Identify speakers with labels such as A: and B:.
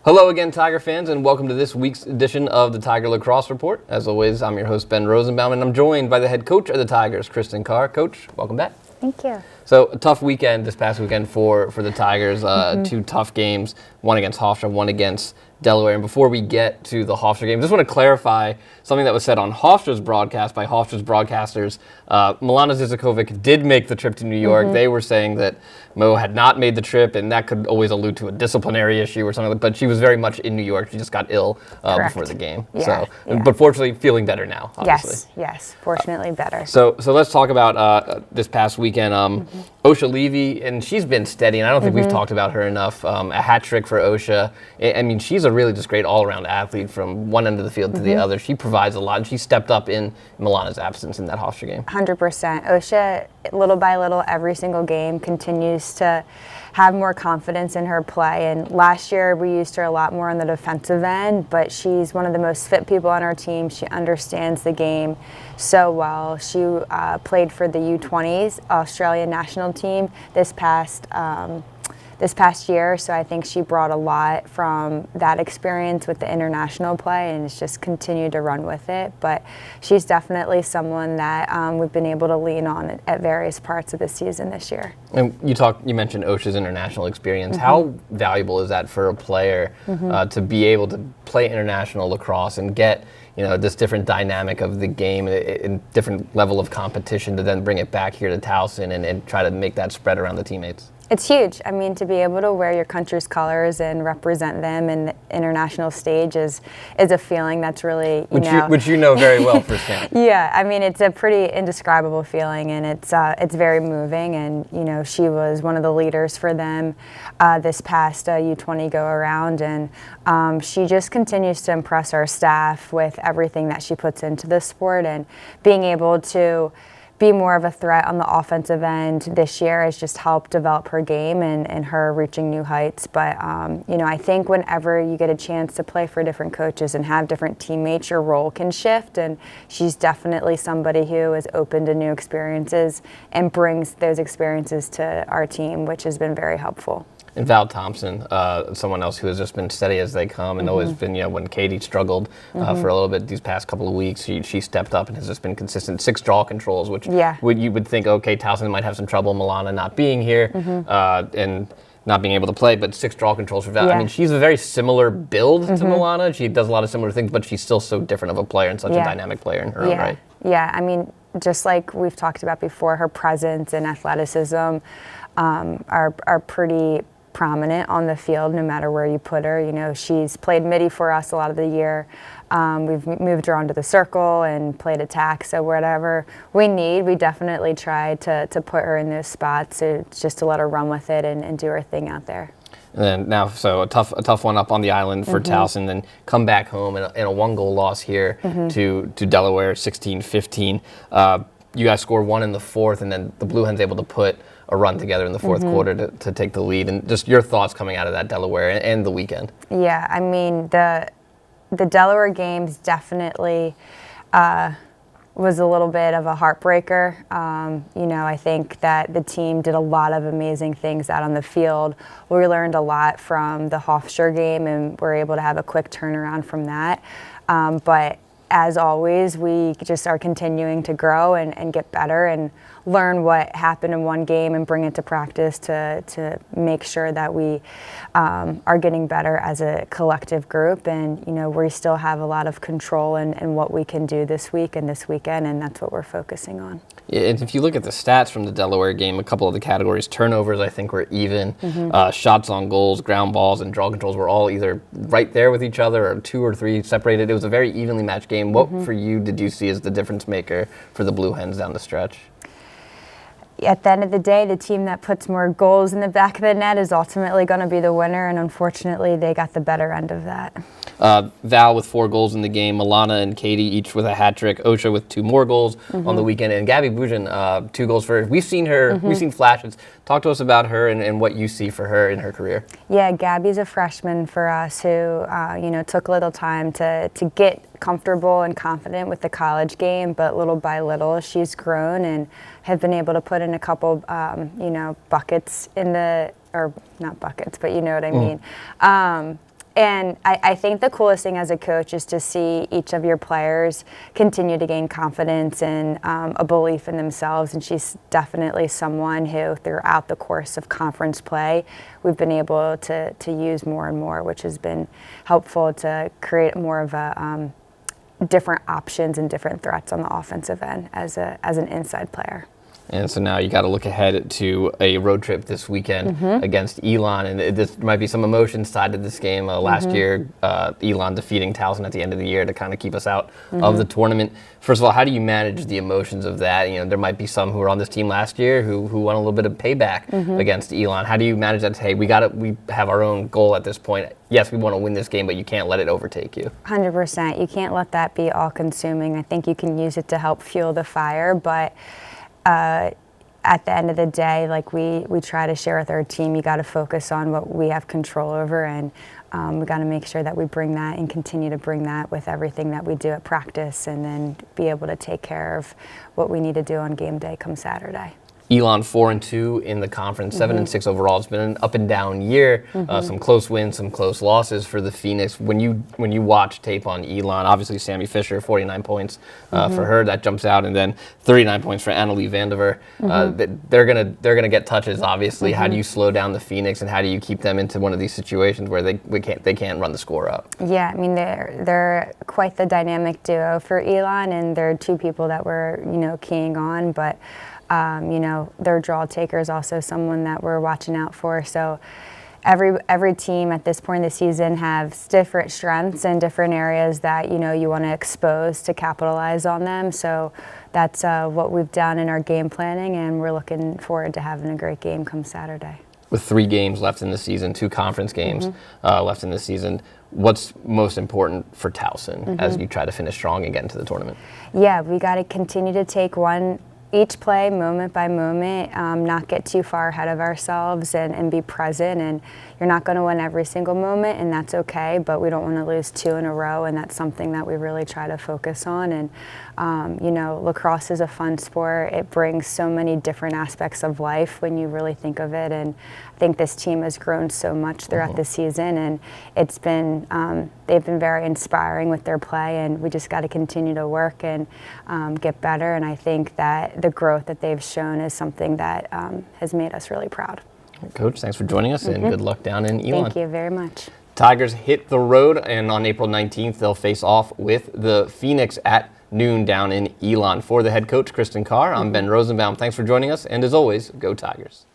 A: Hello again, Tiger fans, and welcome to this week's edition of the Tiger Lacrosse Report. As always, I'm your host, Ben Rosenbaum, and I'm joined by the head coach of the Tigers, Kristen Carr. Coach, welcome back.
B: Thank you.
A: So, a tough weekend this past weekend for the Tigers. Two tough games, one against Hofstra, one against Delaware. And before we get to the Hofstra game, just want to clarify something that was said on Hofstra's broadcast by Hofstra's broadcasters. Milana Zizakovic did make the trip to New York. They were saying that Mo had not made the trip, and that could always allude to a disciplinary issue or something. But she was very much in New York. She just got ill before the game. But fortunately, feeling better now, obviously.
B: Yes, fortunately better.
A: So let's talk about this past weekend. Osha Levy, and she's been steady, and I don't think we've talked about her enough. A hat trick for Osha. I mean, she's a really just great all-around athlete from one end of the field to the other. She provides a lot, and she stepped up in Milana's absence in that Hofstra game.
B: 100%. Osha, little by little, every single game continues to have more confidence in her play. And last year we used her a lot more on the defensive end, but she's one of the most fit people on our team. She understands the game so well. She played for the U20s Australian national team this past year, so I think she brought a lot from that experience with the international play and has just continued to run with it. But she's definitely someone that we've been able to lean on at various parts of the season this year.
A: And you mentioned Osha's international experience. How valuable is that for a player to be able to play international lacrosse and get this different dynamic of the game and different level of competition to then bring it back here to Towson and try to make that spread around the teammates?
B: It's huge. I mean, to be able to wear your country's colors and represent them in the international stage is a feeling that's really,
A: which you know very well firsthand.
B: Yeah, I mean, it's a pretty indescribable feeling, and it's very moving. And she was one of the leaders for them this past U20 go around, and she just continues to impress our staff with everything that she puts into the sport, and being able to be more of a threat on the offensive end this year has just helped develop her game and her reaching new heights. But, I think whenever you get a chance to play for different coaches and have different teammates, your role can shift. And she's definitely somebody who is open to new experiences and brings those experiences to our team, which has been very helpful.
A: And Val Thompson, someone else who has just been steady as they come and always been, when Katie struggled for a little bit these past couple of weeks, she stepped up and has just been consistent. 6 draw controls, which you would think, okay, Towson might have some trouble, Milana not being here and not being able to play, but 6 draw controls for Val. I mean, she's a very similar build to Milana. She does a lot of similar things, but she's still so different of a player and such a dynamic player in her own right.
B: Yeah, I mean, just like we've talked about before, her presence and athleticism are pretty prominent on the field no matter where you put her. She's played midi for us a lot of the year. We've moved her onto the circle and played attack, so whatever we need, we definitely try to put her in those spots just to let her run with it and do her thing out there.
A: And then now, so a tough one up on the island for Towson, then come back home in a 1-goal loss here to Delaware, 16-15. You guys score 1 in the 4th, and then the Blue Hens able to put a run together in the 4th quarter to take the lead. And just your thoughts coming out of that Delaware and the weekend.
B: Yeah, I mean, the Delaware games definitely was a little bit of a heartbreaker. I think that the team did a lot of amazing things out on the field. We learned a lot from the Hofstra game, and we're able to have a quick turnaround from that. But as always, we just are continuing to grow and get better and learn what happened in one game and bring it to practice to make sure that we are getting better as a collective group. And, we still have a lot of control in what we can do this week and this weekend, and that's what we're focusing on.
A: Yeah, and if you look at the stats from the Delaware game, a couple of the categories, turnovers I think were even, shots on goals, ground balls, and draw controls were all either right there with each other or 2 or 3 separated. It was a very evenly matched game. What for you did you see as the difference maker for the Blue Hens down the stretch?
B: At the end of the day, the team that puts more goals in the back of the net is ultimately going to be the winner, and unfortunately, they got the better end of that.
A: Val with 4 goals in the game, Milana and Katie each with a hat trick, Osha with 2 more goals on the weekend, and Gabby Bujan, 2 goals for her. We've seen her, we've seen flashes. Talk to us about her and what you see for her in her career.
B: Yeah, Gabby's a freshman for us who, took a little time to get comfortable and confident with the college game, but little by little she's grown and have been able to put in a couple, buckets in the, or not buckets, but you know what I mean. And I think the coolest thing as a coach is to see each of your players continue to gain confidence and a belief in themselves. And she's definitely someone who, throughout the course of conference play, we've been able to use more and more, which has been helpful to create more of a different options and different threats on the offensive end as an inside player.
A: And so now you got to look ahead to a road trip this weekend against Elon, and there might be some emotions tied to this game. Last year, Elon defeating Towson at the end of the year to kind of keep us out of the tournament. First of all, how do you manage the emotions of that? You know, there might be some who were on this team last year who want a little bit of payback against Elon. How do you manage that? Hey, we have our own goal at this point. Yes, we want to win this game, but you can't let it overtake you.
B: 100%. You can't let that be all-consuming. I think you can use it to help fuel the fire, but at the end of the day, like we try to share with our team, you got to focus on what we have control over, and we got to make sure that we bring that and continue to bring that with everything that we do at practice, and then be able to take care of what we need to do on game day come Saturday.
A: Elon 4-2 in the conference, 7-6 overall. It's been an up and down year. Some close wins, some close losses for the Phoenix. When you watch tape on Elon, obviously Sammy Fisher, 49 points for her, that jumps out, and then 39 points for Annalie Vandiver. They're gonna get touches, obviously. How do you slow down the Phoenix, and how do you keep them into one of these situations where they can't run the score up?
B: Yeah, I mean they're quite the dynamic duo for Elon, and they're two people that we're keying on, but. Their draw taker is also someone that we're watching out for. So every team at this point in the season has different strengths and different areas that, you want to expose to capitalize on them. So that's what we've done in our game planning, and we're looking forward to having a great game come Saturday.
A: With 3 games left in the season, 2 conference games left in the season, what's most important for Towson as you try to finish strong and get into the tournament? Yeah,
B: we got to continue to take each play moment by moment, not get too far ahead of ourselves, and be present. And you're not going to win every single moment, and that's okay, but we don't want to lose 2 in a row, and that's something that we really try to focus on. And lacrosse is a fun sport. It brings so many different aspects of life when you really think of it, and I think this team has grown so much throughout the season, and it's been they've been very inspiring with their play, and we just got to continue to work and get better. And I think that the growth that they've shown is something that has made us really proud.
A: Coach, thanks for joining us, and good luck down in Elon.
B: Thank you very much.
A: Tigers hit the road, and on April 19th, they'll face off with the Phoenix at noon down in Elon. For the head coach, Kristen Carr, I'm Ben Rosenbaum. Thanks for joining us, and as always, go Tigers.